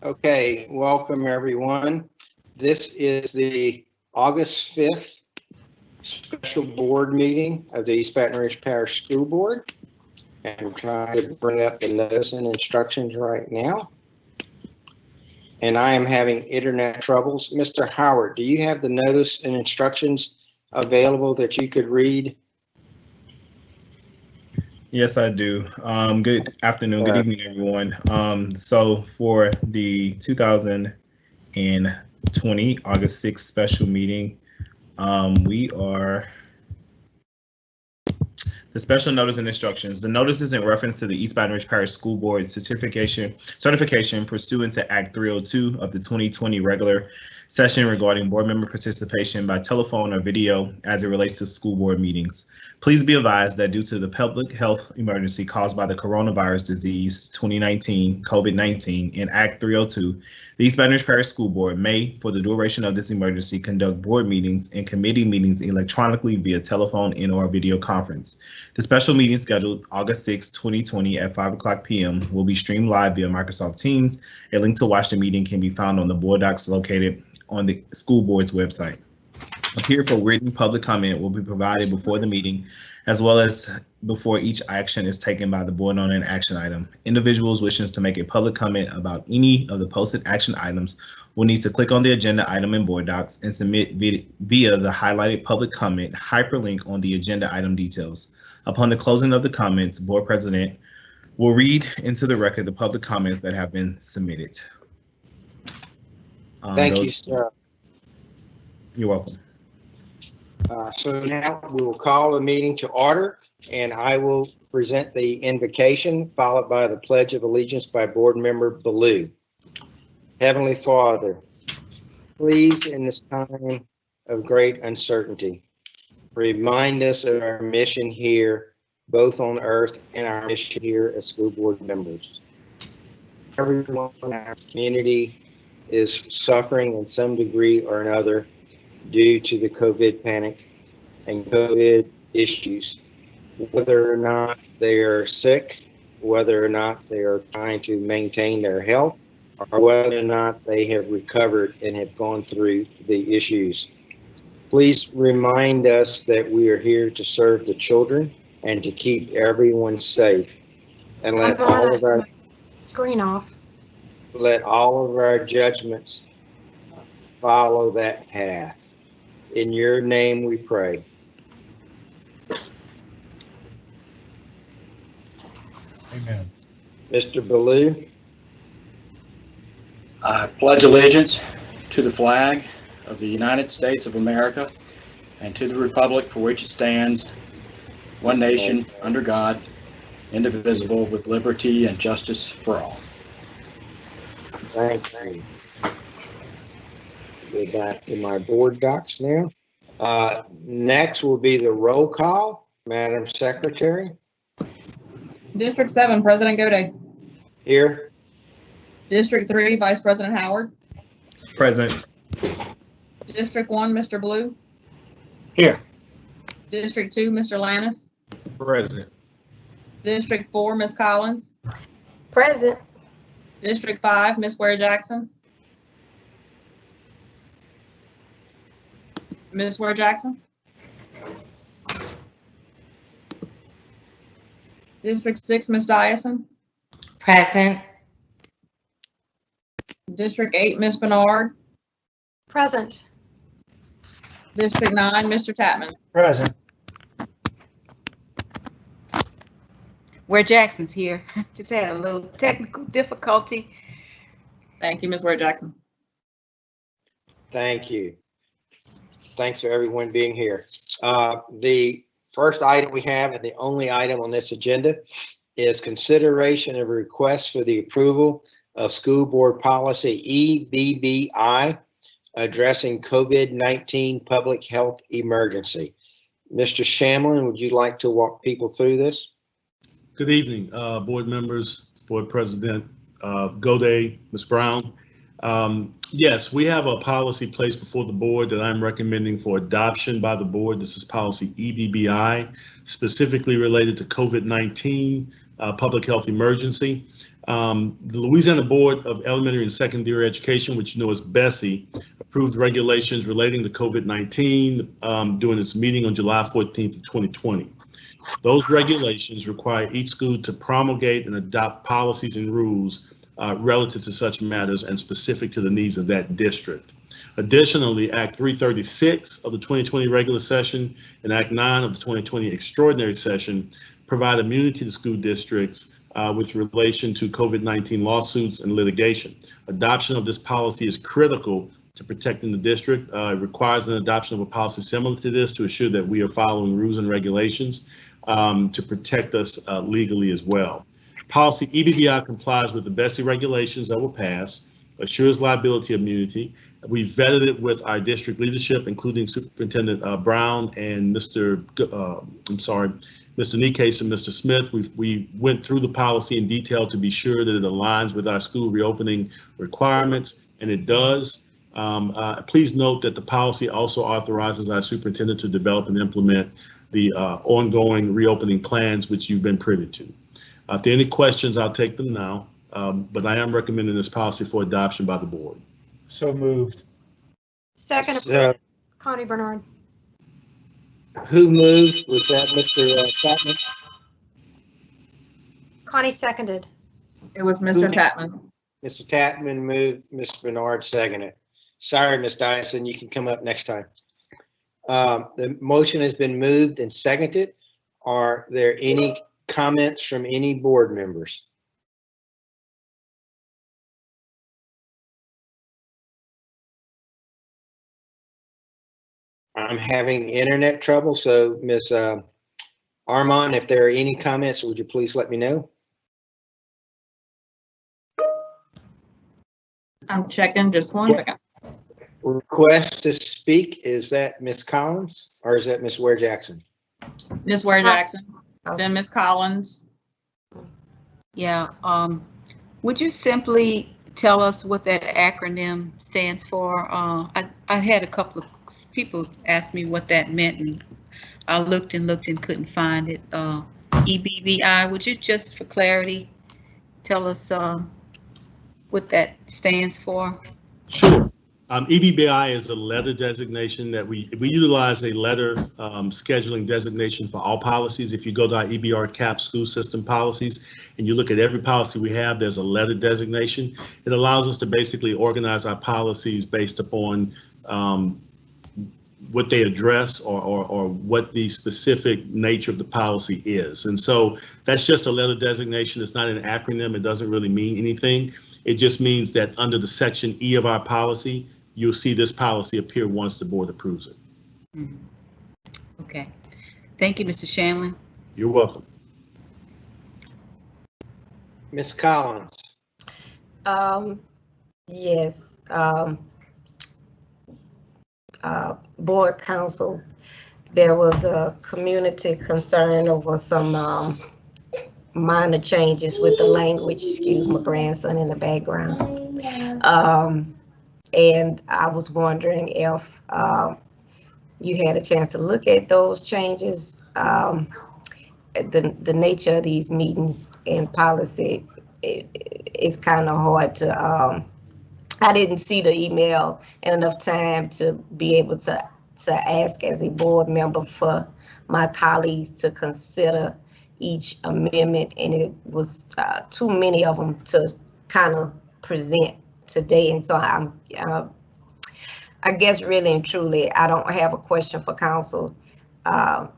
Okay, welcome everyone. This is the August 5th special board meeting of the East Baton Rouge Parish School Board. I'm trying to bring up the notice and instructions right now. And I am having internet troubles. Mr. Howard, do you have the notice and instructions available that you could read? Yes, I do. Good afternoon, good evening, everyone. So for the 2020 August 6th special meeting, the special notice and instructions. The notice is in reference to the East Baton Rouge Parish School Board certification pursuant to Act 302 of the 2020 regular session regarding board member participation by telephone or video as it relates to school board meetings. Please be advised that due to the public health emergency caused by the coronavirus disease 2019, COVID-19, and Act 302, the East Baton Rouge Parish School Board may, for the duration of this emergency, conduct board meetings and committee meetings electronically via telephone and/or video conference. The special meeting scheduled August 6, 2020 at 5:00 p.m. will be streamed live via Microsoft Teams. A link to watch the meeting can be found on the board docs located on the school board's website. A period for written public comment will be provided before the meeting, as well as before each action is taken by the board on an action item. Individuals wishing to make a public comment about any of the posted action items will need to click on the agenda item in board docs and submit via the highlighted public comment hyperlink on the agenda item details. Upon the closing of the comments, board president will read into the record the public comments that have been submitted. Thank you, sir. You're welcome. So now we will call the meeting to order, and I will present the invocation followed by the Pledge of Allegiance by Board Member Ballou. Heavenly Father, please in this time of great uncertainty, remind us of our mission here, both on earth and our mission here as school board members. Everyone in our community is suffering in some degree or another due to the COVID panic and COVID issues, whether or not they are sick, whether or not they are trying to maintain their health, or whether or not they have recovered and have gone through the issues. Please remind us that we are here to serve the children and to keep everyone safe, and let all of our screen off. Let all of our judgments follow that path. In your name we pray. Amen. Mr. Ballou. I pledge allegiance to the flag of the United States of America and to the republic for which it stands, one nation, under God, indivisible, with liberty and justice for all. Thank you. Go back to my board docs now. Next will be the roll call. Madam Secretary. District 7, President Gode. Here. District 3, Vice President Howard. Present. District 1, Mr. Blue. Here. District 2, Mr. Lannis. Present. District 4, Ms. Collins. Present. District 5, Ms. Ware Jackson. Ms. Ware Jackson. District 6, Ms. Dyson. Present. District 8, Ms. Bernard. Present. District 9, Mr. Tapman. Present. Ware Jackson's here. Just had a little technical difficulty. Thank you, Ms. Ware Jackson. Thank you. Thanks for everyone being here. The first item we have, and the only item on this agenda, is consideration of a request for the approval of school board policy EBBI addressing COVID-19 public health emergency. Mr. Shamlin, would you like to walk people through this? Good evening, board members, board president Gode, Ms. Brown. Yes, we have a policy placed before the board that I'm recommending for adoption by the board. This is policy EBBI, specifically related to COVID-19 public health emergency. The Louisiana Board of Elementary and Secondary Education, which you know as BESE, approved regulations relating to COVID-19 during its meeting on July 14th of 2020. Those regulations require each school to promulgate and adopt policies and rules relative to such matters and specific to the needs of that district. Additionally, Act 336 of the 2020 regular session and Act 9 of the 2020 extraordinary session provide immunity to school districts with relation to COVID-19 lawsuits and litigation. Adoption of this policy is critical to protecting the district. It requires an adoption of a policy similar to this to ensure that we are following rules and regulations to protect us legally as well. Policy EBR complies with the BESE regulations that were passed, assures liability immunity. We vetted it with our district leadership, including Superintendent Brown and Mr. Nikes and Mr. Smith. We went through the policy in detail to be sure that it aligns with our school reopening requirements, and it does. Please note that the policy also authorizes our superintendent to develop and implement the ongoing reopening plans, which you've been privy to. If there are any questions, I'll take them now, but I am recommending this policy for adoption by the board. So moved. Second, So, Connie Bernard. who moved? Was that Mr. Chapman? Connie seconded. It was Mr. Tatman. Mr. Tatman moved, Ms. Bernard seconded. Sorry, Ms. Dyson, you can come up next time. The motion has been moved and seconded. Are there any comments from any board members? I'm having internet trouble, so Ms. Armand, if there are any comments, would you please let me know? I'm checking, just one second. Request to speak, is that Ms. Collins or is that Ms. Ware Jackson? Ms. Ware Jackson, then Ms. Collins. Yeah, would you simply tell us what that acronym stands for? I had a couple of people ask me what that meant, and I looked and couldn't find it. EBBI, would you just for clarity tell us what that stands for? Sure. EBBI is a letter designation that we utilize a letter scheduling designation for all policies. If you go to our EBR CAP school system policies and you look at every policy we have, there's a letter designation. It allows us to basically organize our policies based upon what they address or what the specific nature of the policy is. And so that's just a letter designation. It's not an acronym. It doesn't really mean anything. It just means that under the section E of our policy, you'll see this policy appear once the board approves it. Mm-hmm. Okay. Thank you, Mr. Shamlin. You're welcome. Ms. Collins? Yes. Board council, there was a community concern over some minor changes with the language. Excuse my grandson in the background. And I was wondering if you had a chance to look at those changes. The nature of these meetings and policy, it's kind of hard to, I didn't see the email in enough time to be able to ask as a board member for my colleagues to consider each amendment, and it was too many of them to kind of present today. And so I guess really and truly, I don't have a question for council. I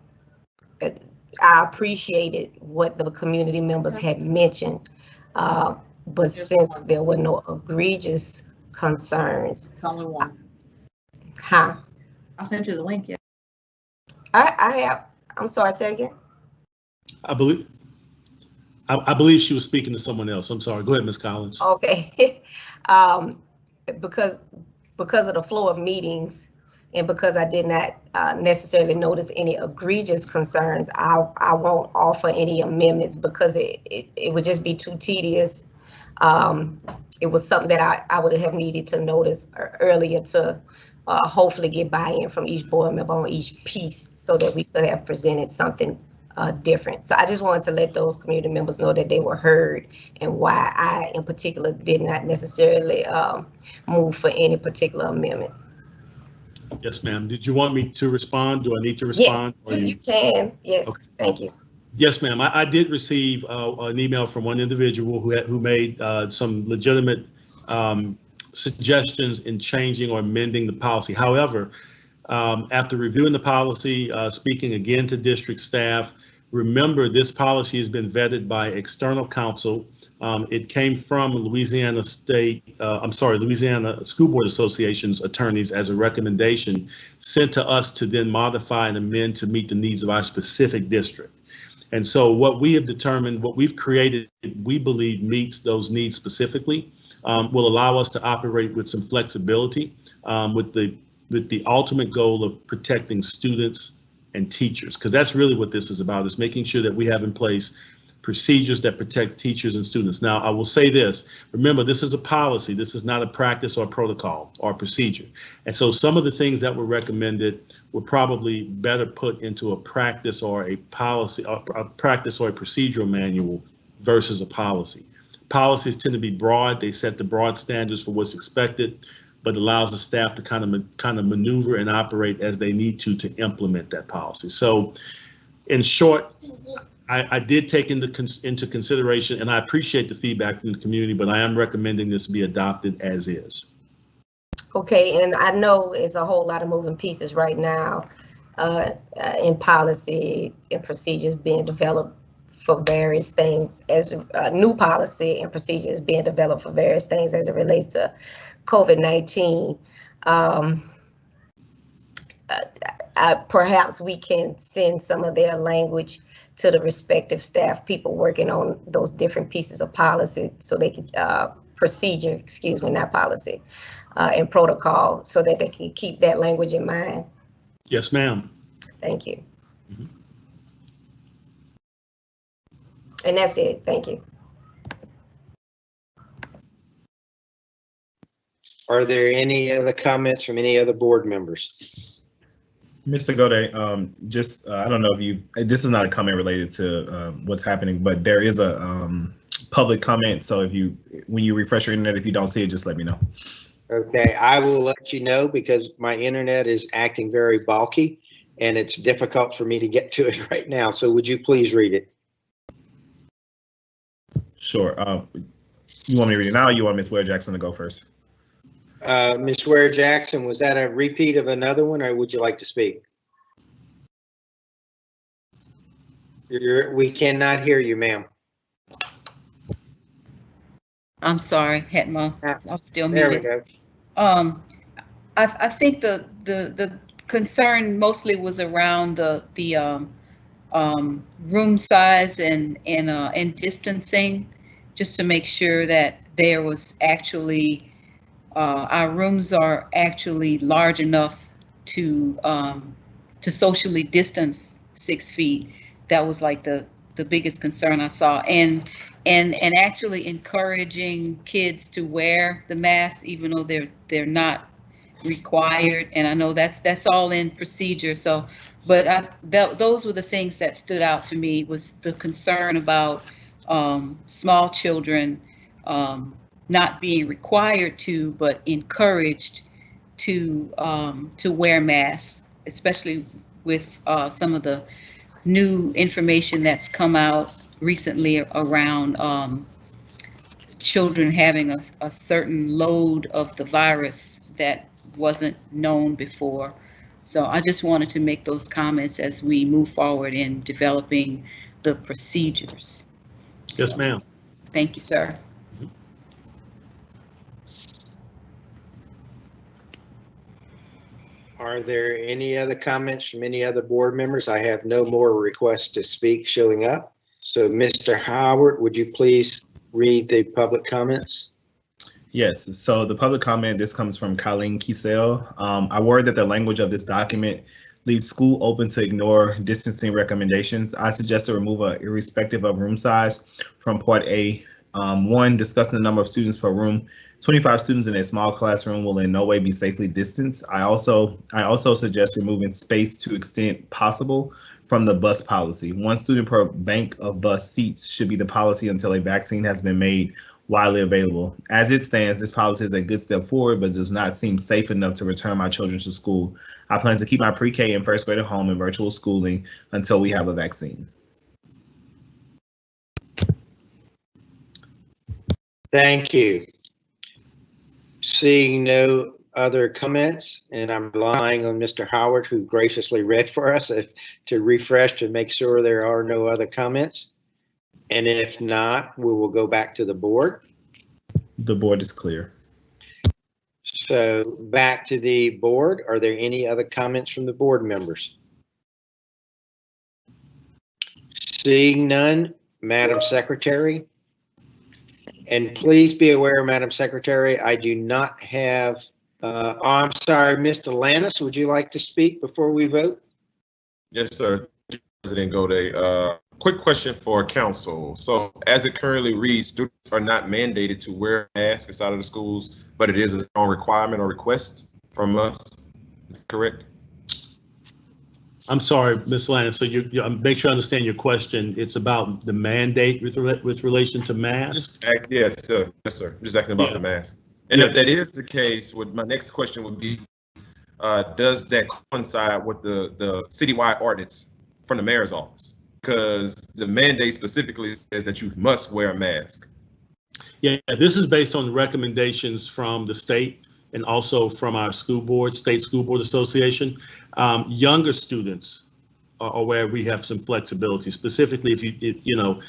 appreciated what the community members had mentioned, but since there were no egregious concerns. It's only one. Huh? I sent you the link, yeah. I have, I'm sorry, say again? I believe she was speaking to someone else. I'm sorry. Go ahead, Ms. Collins. Okay. Because of the flow of meetings and because I did not necessarily notice any egregious concerns, I won't offer any amendments because it would just be too tedious. It was something that I would have needed to notice earlier to hopefully get buy-in from each board member on each piece so that we could have presented something different. So I just wanted to let those community members know that they were heard and why I in particular did not necessarily move for any particular amendment. Yes, ma'am. Did you want me to respond? Do I need to respond? Yeah, you can. Yes, Okay. thank you. Yes, ma'am. I did receive an email from one individual who made some legitimate suggestions in changing or amending the policy. However, after reviewing the policy, speaking again to district staff, remember this policy has been vetted by external counsel. It came from Louisiana School Board Association's attorneys as a recommendation sent to us to then modify and amend to meet the needs of our specific district. And so what we have determined, what we've created, we believe meets those needs specifically, will allow us to operate with some flexibility, with the ultimate goal of protecting students and teachers, because that's really what this is about, is making sure that we have in place procedures that protect teachers and students. Now, I will say this, remember, this is a policy. This is not a practice or protocol or procedure. And so some of the things that were recommended were probably better put into a practice or a policy, or a practice or a procedural manual versus a policy. Policies tend to be broad. They set the broad standards for what's expected, but allows the staff to kind of maneuver and operate as they need to implement that policy. So in short, I did take into consideration, and I appreciate the feedback from the community, but I am recommending this be adopted as is. Okay, and I know it's a whole lot of moving pieces right now in policy and procedures being developed for various things, as new policy and procedures being developed for various things as it relates to COVID-19. Perhaps we can send some of their language to the respective staff people working on those different pieces of policy so they can procedure, excuse me, not policy, and protocol, so that they can keep that language in mind. Yes, ma'am. Thank you. Mm-hmm. And that's it. Thank you. Are there any other comments from any other board members? Mr. Gode, I don't know if this is not a comment related to what's happening, but there is a public comment. So when you refresh your internet, if you don't see it, just let me know. Okay, I will let you know because my internet is acting very bulky and it's difficult for me to get to it right now. So would you please read it? Sure. You want me to read it now, or you want Ms. Ware Jackson to go first? Ms. Ware Jackson, was that a repeat of another one, or would you like to speak? We cannot hear you, ma'am. I'm sorry, I'm still there muted. we go. I think the concern mostly was around the room size and distancing, just to make sure that there was actually our rooms are actually large enough to socially distance 6 feet. That was like the biggest concern I saw, and actually encouraging kids to wear the mask even though they're not required. And I know that's all in procedure. So, but those were the things that stood out to me, was the concern about small children not being required to, but encouraged to wear masks, especially with some of the new information that's come out recently around children having a certain load of the virus that wasn't known before. So I just wanted to make those comments as we move forward in developing the procedures. Yes, ma'am. Thank you, sir. Are there any other comments from any other board members? I have no more requests to speak showing up. So Mr. Howard, would you please read the public comments? Yes, so the public comment, this comes from Colleen Kiesel. I worry that the language of this document leaves school open to ignore distancing recommendations. I suggest a removal irrespective of room size from Part A One, discussing the number of students per room. 25 students in a small classroom will in no way be safely distanced. I also suggest removing space to extent possible from the bus policy. 1 student per bank of bus seats should be the policy until a vaccine has been made widely available. As it stands, this policy is a good step forward, but does not seem safe enough to return my children to school. I plan to keep my pre-K and first grade at home in virtual schooling until we have a vaccine. Thank you. Seeing no other comments, and I'm relying on Mr. Howard, who graciously read for us, to refresh to make sure there are no other comments. And if not, we will go back to the board. The board is clear. So back to the board. Are there any other comments from the board members? Seeing none, Madam Secretary. And please be aware, Madam Secretary, I do not have, I'm sorry, Mr. Lannis, would you like to speak before we vote? Yes, sir. President Gode, quick question for council. So as it currently reads, students are not mandated to wear masks inside of the schools, but it is a strong requirement or request from us. Is that correct? I'm sorry, Ms. Lannis, so you make sure I understand your question. It's about the mandate with relation to masks? Yes, sir. Yes, sir. Just asking about the mask. And if that is the case, my next question would be, does that coincide with the citywide ordinance from the mayor's office? Because the mandate specifically says that you must wear a mask. Yeah, this is based on recommendations from the state and also from our school board, State School Board Association. Younger students are where we have some flexibility, specifically if you know,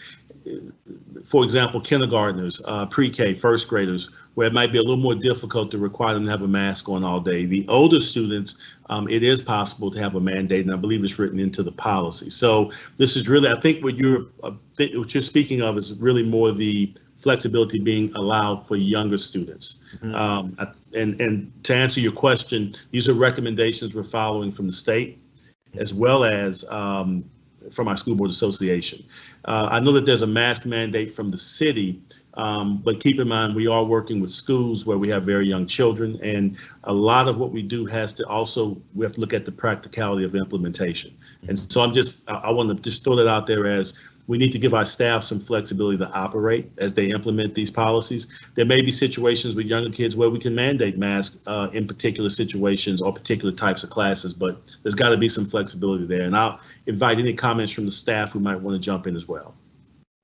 for example, kindergartners, pre-K, first graders, where it might be a little more difficult to require them to have a mask on all day. The older students, it is possible to have a mandate, and I believe it's written into the policy. So this is really, I think what you're speaking of is really more the flexibility being allowed for younger students. Mm-hmm. And to answer your question, these are recommendations we're following from the state, as well as from our school board association. I know that there's a mask mandate from the city, but keep in mind, we are working with schools where we have very young children, and a lot of what we do has to also, we have to look at the practicality of implementation. And so I want to just throw that out there as we need to give our staff some flexibility to operate as they implement these policies. There may be situations with younger kids where we can mandate masks in particular situations or particular types of classes, but there's got to be some flexibility there. And I'll invite any comments from the staff who might want to jump in as well.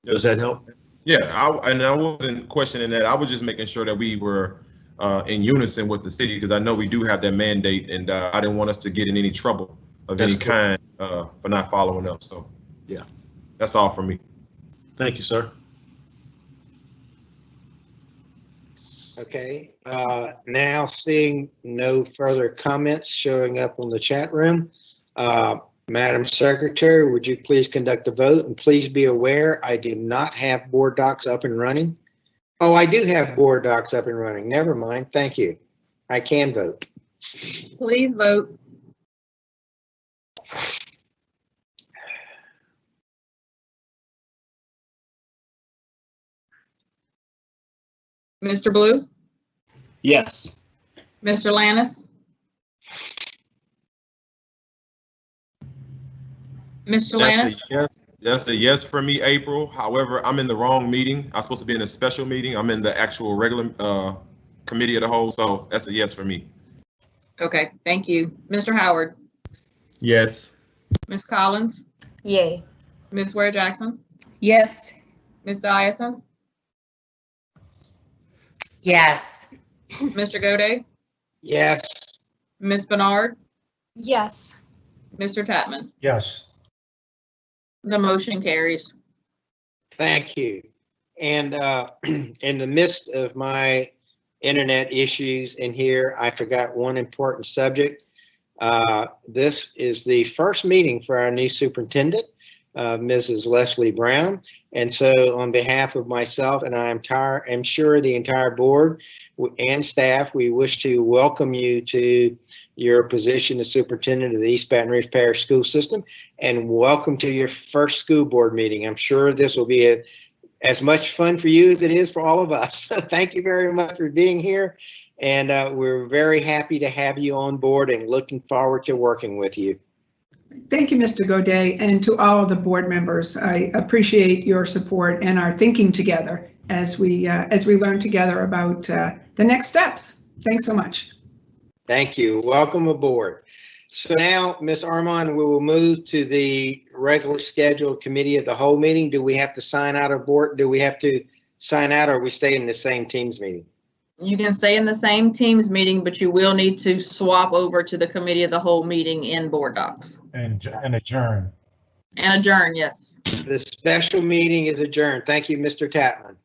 Does that help? Yeah, I wasn't questioning that. I was just making sure that we were in unison with the city, because I know we do have that mandate, and I didn't want us to get in any trouble of any kind for not following up. So, yeah. That's all from me. Thank you, sir. Okay, now seeing no further comments showing up on the chat room, Madam Secretary, would you please conduct a vote? And please be aware, I do not have board docs up and running. Oh, I do have board docs up and running. Never mind. Thank you. I can vote. Please vote. Mr. Blue? Yes. Mr. Lannis? Mr. Lannis? Yes, that's a yes for me, April. However, I'm in the wrong meeting. I'm supposed to be in a special meeting. I'm in the actual regular committee of the whole, so that's a yes for me. Okay, thank you. Mr. Howard? Yes. Ms. Collins? Yay. Ms. Ware Jackson? Yes. Ms. Dyson? Yes. Mr. Gode? Yes. Ms. Bernard? Yes. Mr. Tatman? Yes. The motion carries. Thank you. And in the midst of my internet issues in here, I forgot one important subject. This is the first meeting for our new superintendent, Mrs. Leslie Brown. And so on behalf of myself, and I'm sure the entire board and staff, we wish to welcome you to your position as superintendent of the East Baton Rouge Parish School System, and welcome to your first school board meeting. I'm sure this will be as much fun for you as it is for all of us. Thank you very much for being here. And we're very happy to have you on board and looking forward to working with you. Thank you, Mr. Godet, and to all of the board members. I appreciate your support and our thinking together as we learn together about the next steps. Thanks so much. Thank you. Welcome aboard. So now, Ms. Armand, we will move to the regular scheduled committee of the whole meeting. Do we have to sign out of board? Do we have to sign out, or we stay in the same Teams meeting? You can stay in the same Teams meeting, but you will need to swap over to the committee of the whole meeting in board docs. And adjourn. And adjourn, yes. The special meeting is adjourned. Thank you, Mr. Tatman.